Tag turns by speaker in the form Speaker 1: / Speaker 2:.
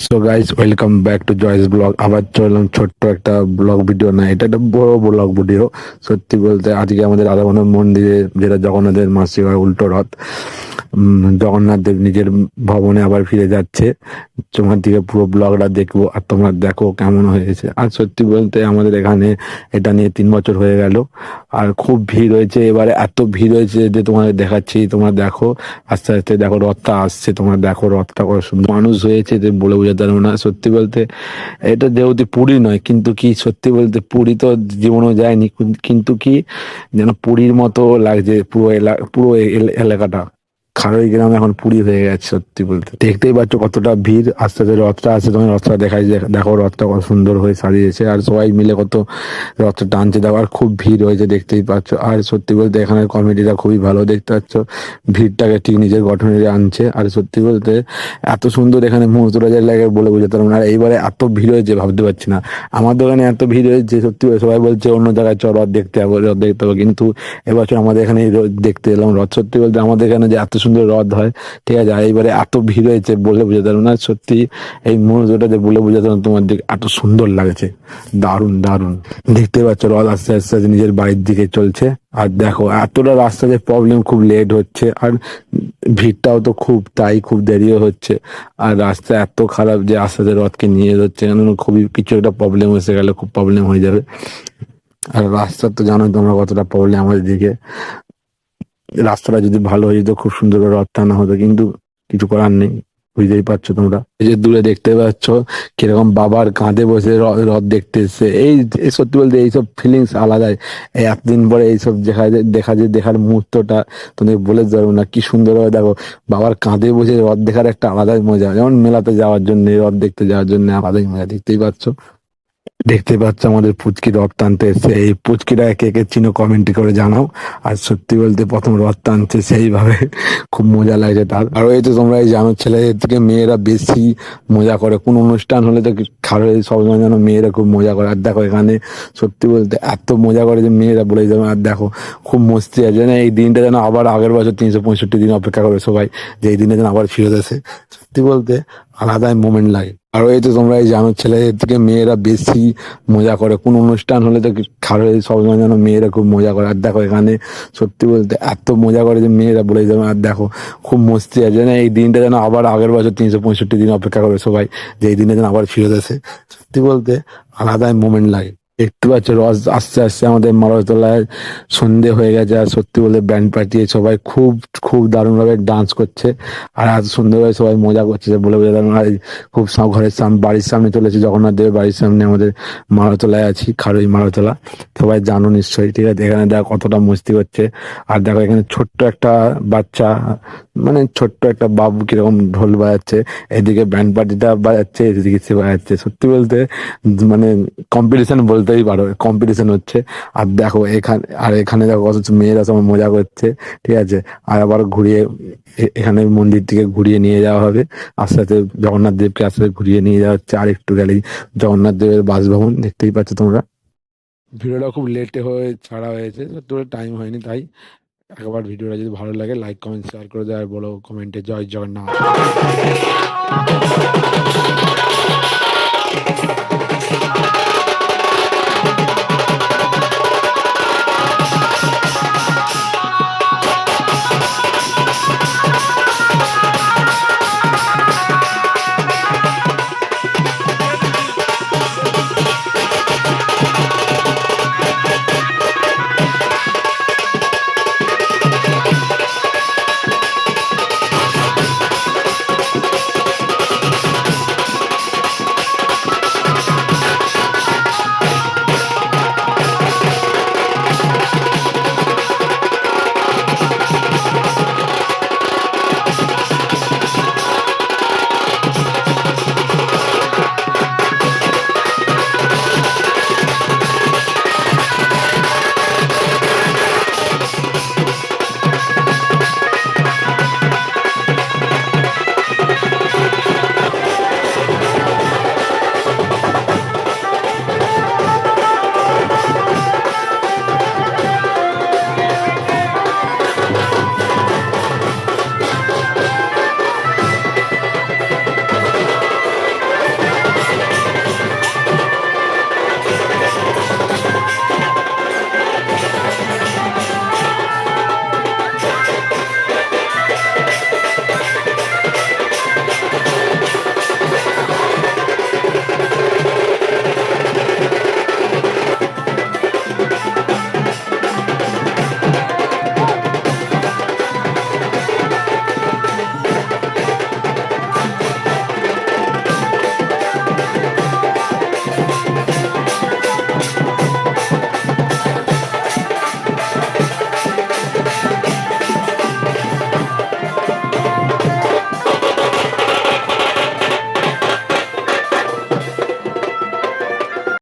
Speaker 1: So guys, welcome back to Joy's blog. আবার চললাম ছোট্ট একটা ব্লগ ভিডিও, না এটা একটা বড় ব্লগ ভিডিও। সত্যি বলতে আজকে আমাদের রাধাবনের মন্দিরে, যেটা জগন্নাথের মাসিক হয় উল্টো রথ, জগন্নাথ দেব নিজের ভবনে আবার ফিরে যাচ্ছে। তোমার দিকে পুরো ব্লগটা দেখবো আর তোমরা দেখো কেমন হয়েছে। আর সত্যি বলতে আমাদের এখানে এটা নিয়ে 3 বছর হয়ে গেল, আর খুব ভিড় হয়েছে এবারে। এত ভিড় হয়েছে যে তোমাদের দেখাচ্ছি, তোমরা দেখো। আস্তে আস্তে দেখো রথটা আসছে, তোমরা দেখো রথটা কত সুন্দর মানুষ হয়েছে যে বলে বোঝাতে পারবো না। সত্যি বলতে এটা যেহেতু পুরী নয়, কিন্তু কি সত্যি বলতে পুরী তো জীবনেও যায়নি, কিন্তু কি যেন পুরীর মতো লাগছে পুরো এলাকাটা। খারোই গ্রাম এখন পুরী হয়ে গেছে। সত্যি বলতে দেখতেই পাচ্ছ কতটা ভিড়। আস্তে আস্তে রথটা আসছে, তোমার রথটা দেখাই, দেখো রথটা কত সুন্দর হয়ে সাজিয়েছে, আর সবাই মিলে কত রথটা টানছে। দেখো আর খুব ভিড় হয়েছে, দেখতেই পাচ্ছ। আর সত্যি বলতে এখানের কমিটিটা খুবই ভালো, দেখতে পাচ্ছ ভিড়টাকে ঠিক নিজের গঠনে আনছে। আর সত্যি বলতে এত সুন্দর এখানে মুহূর্তরাজের লাগে বলে বোঝাতে পারবো না। আর এইবারে এত ভিড় হয়েছে ভাবতে পারছি না। আমার দোকানে এত ভিড় হয়েছে, সত্যি সবাই বলছে অন্য জায়গায় চ রথ দেখতে হবে, রথ দেখতে হবে, কিন্তু এবছর আমাদের এখানে দেখতে এলাম রথ। সত্যি বলতে আমাদের এখানে যে এত সুন্দর রথ হয়, ঠিক আছে, আর এইবারে এত ভিড় হয়েছে বলে বোঝাতে পারবো না। সত্যি এই মুহূর্তটা যে বলে বোঝাতে পারবো না, তোমার দিকে এত সুন্দর লাগছে, দারুণ দারুণ। দেখতে পাচ্ছ রথ আস্তে আস্তে আস্তে নিজের বাড়ির দিকে চলছে। আর দেখো এতটা রাস্তাতে প্রবলেম, খুব লেট হচ্ছে, আর ভিড়টাও তো খুব, তাই খুব দেরিও হচ্ছে। আর রাস্তা এত খারাপ যে আস্তে আস্তে রথকে নিয়ে যাচ্ছে, কেন খুবই কিছু একটা প্রবলেম এসে গেলে খুব প্রবলেম হয়ে যাবে। আর রাস্তা তো জানোই তোমরা কতটা প্রবলেম আমাদের দিকে। রাস্তাটা যদি ভালো হয়ে যেত, খুব সুন্দর করে রথ টানা হতো, কিন্তু কিছু করার নেই। বুঝতেই পারছো তোমরা, এই যে দূরে দেখতে পাচ্ছ কিরকম বাবার কাঁধে বসে রথ দেখতে এসছে। এই সত্যি বলতে এইসব ফিলিংস আলাদাই। এই এতদিন পরে এইসব দেখার মুহূর্তটা তোমাদের বলে যাবো না, কি সুন্দর হবে। দেখো বাবার কাঁধে বসে রথ দেখার একটা আলাদাই মজা, যেমন মেলাতে যাওয়ার জন্য, রথ দেখতে যাওয়ার জন্য আলাদাই মজা। দেখতে পাচ্ছ আমাদের পুচকি রথ টানতে এসছে। এই পুচকিটা কে কে চিনো কমেন্ট করে জানাও। আর সত্যি বলতে প্রথম রথ টানছে সেইভাবে, খুব মজা লাগছে তার। আর এই তো তোমরা এই জানো, ছেলেদের থেকে মেয়েরা বেশি মজা করে। কোন অনুষ্ঠান হলে তো খারো সবসময় যেন মেয়েরা খুব মজা করে। আর দেখো এখানে সত্যি বলতে এত মজা করে যে মেয়েরা বলে যাবে। আর দেখো খুব মস্তি আছে, যেন এই দিনটা যেন আবার আগের বছর 365 দিন অপেক্ষা করে সবাই, যে এই দিনটা যেন আবার ফিরত আসে। সত্যি বলতে আলাদাই মোমেন্ট লাগে। আর এই তো তোমরা এই জানো, ছেলেদের থেকে মেয়েরা বেশি মজা করে। কোন অনুষ্ঠান হলে তো খারো সবসময় যেন মেয়েরা খুব মজা করে। আর দেখো এখানে সত্যি বলতে এত মজা করে যে মেয়েরা বলে যাবে। আর দেখো খুব মস্তি আছে, যেন এই দিনটা যেন আবার আগের বছর 365 দিন অপেক্ষা করে সবাই, যে এই দিনটা যেন আবার ফিরত আসে। সত্যি বলতে আলাদাই মোমেন্ট লাগে। দেখতে পাচ্ছ রস আস্তে আস্তে আমাদের মালতলায় সন্ধে হয়ে গেছে। আর সত্যি বলতে ব্যান্ড পার্টি সবাই খুব খুব দারুণ ভাবে ডান্স করছে, আর আজ সুন্দরভাবে সবাই মজা করছে যে বলে বোঝাতে পারবো না। আর খুব ঘরের সামনে, বাড়ির সামনে চলেছে, জগন্নাথ দেবের বাড়ির সামনে আমাদের মালতলায় আছি, খারুই মালতলা। সবাই জানো নিশ্চয়ই, ঠিক আছে। এখানে দেখো কতটা মস্তি হচ্ছে। আর দেখো এখানে ছোট্ট একটা বাচ্চা, মানে ছোট্ট একটা বাবু কিরকম ঢোল বাজাচ্ছে, এদিকে ব্যান্ড পার্টিটা বাজাচ্ছে, এদিকে সে বাজাচ্ছে। সত্যি বলতে মানে কম্পিটিশন বলতেই পারো, কম্পিটিশন হচ্ছে। আর দেখো এখানে দেখো কত মেয়েরা সব মজা করছে, ঠিক আছে। আর আবার ঘুরিয়ে এখানে মন্দির থেকে ঘুরিয়ে নিয়ে যাওয়া হবে আস্তে আস্তে। জগন্নাথ দেবকে আস্তে আস্তে ঘুরিয়ে নিয়ে যাওয়া হচ্ছে। আর একটু গেলেই জগন্নাথ দেবের বাসভবন, দেখতেই পাচ্ছ তোমরা। ভিডিওটা খুব লেটে হয়ে ছাড়া হয়েছে, তোর টাইম হয়নি, তাই একবার ভিডিওটা যদি ভালো লাগে লাইক কমেন্ট শেয়ার করে দেয়, আর বলো কমেন্টে জয় জগন্নাথ।